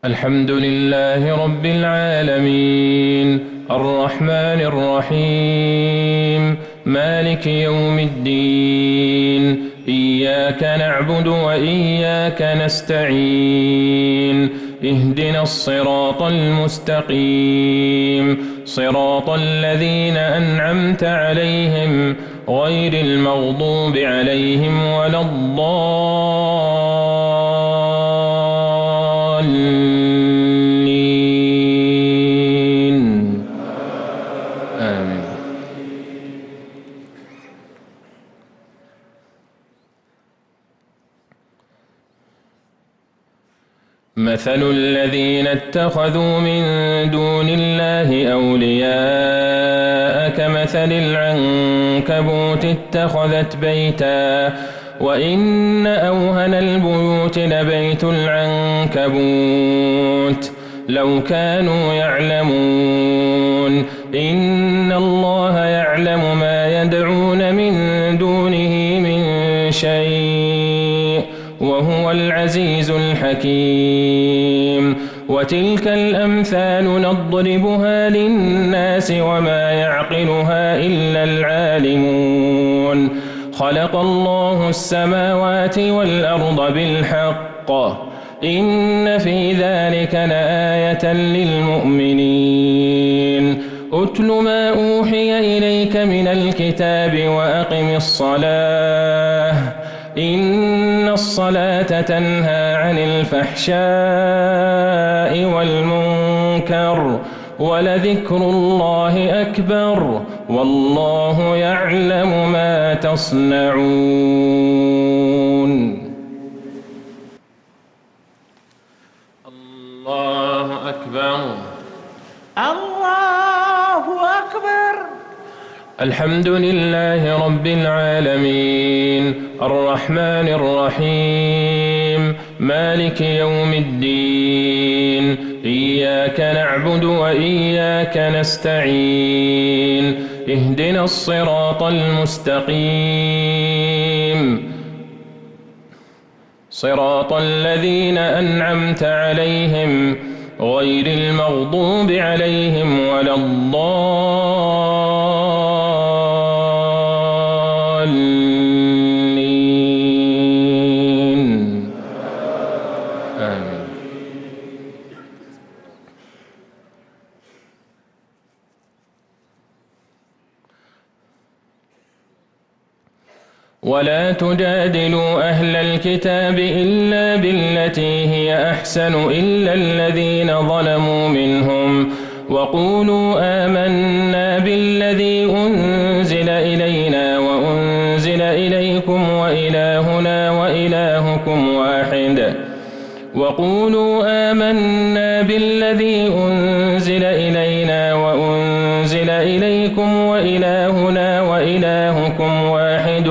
الحمد لله رب العالمين الرحمن الرحيم مالك يوم الدين إياك نعبد وإياك نستعين اهدنا الصراط المستقيم صراط الذين أنعمت عليهم غير المغضوب عليهم ولا الضالين آمين. مثل الذين اتخذوا من دون الله أولياء كمثل العنكبوت اتخذت بيتا وإن أوهن البيوت لبيت العنكبوت لو كانوا يعلمون إن الله يعلم ما يدعون من دونه من شيء وهو العزيز الحكيم. وتلك الأمثال نضربها للناس وما يعقلها إلا العالمون. خلق الله السماوات والأرض بالحق إن في ذلك لآية للمؤمنين. أتل ما أوحي إليك من الكتاب وأقم الصلاة إن الصلاة تنهى عن الفحشاء والمنكر ولذكر الله أكبر والله يعلم ما تصنعون. الله أكبر الله أكبر. الحمد لله رب العالمين الرحمن الرحيم مالك يوم الدين إياك نعبد وإياك نستعين اهدنا الصراط المستقيم صراط الذين أنعمت عليهم غير المغضوب عليهم ولا الضالين آمين. ولا تجادلوا أهل الكتاب إلا بالتي هي أحسن إلا الذين ظلموا منهم وقولوا آمنا بالذي أنزل إلينا وأنزل إليكم وإلهنا وإلهكم واحد وقولوا آمنا بالذي أنزل إلينا وأنزل إليكم وإلهنا وإلهكم واحد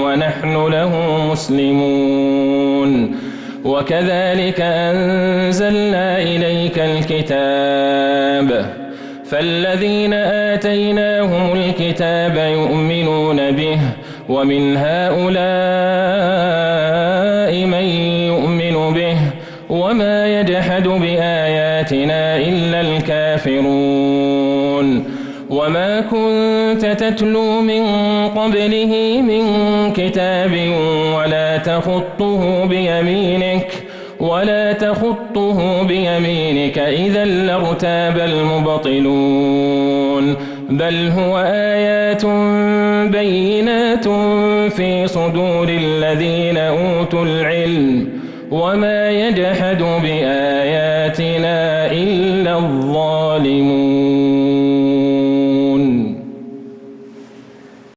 ونحن له مسلمون. وكذلك أنزلنا إليك الكتاب فالذين آتيناهم الكتاب يؤمنون به ومن هؤلاء من يؤمن به وما يجحد بآياتنا إلا الكافرون. وما كنت تتلو من قبله من كتاب ولا تخطه بيمينك إذا لارتاب المبطلون. بل هو آيات بينات في صدور الذين أوتوا العلم وما يجحد بآياتنا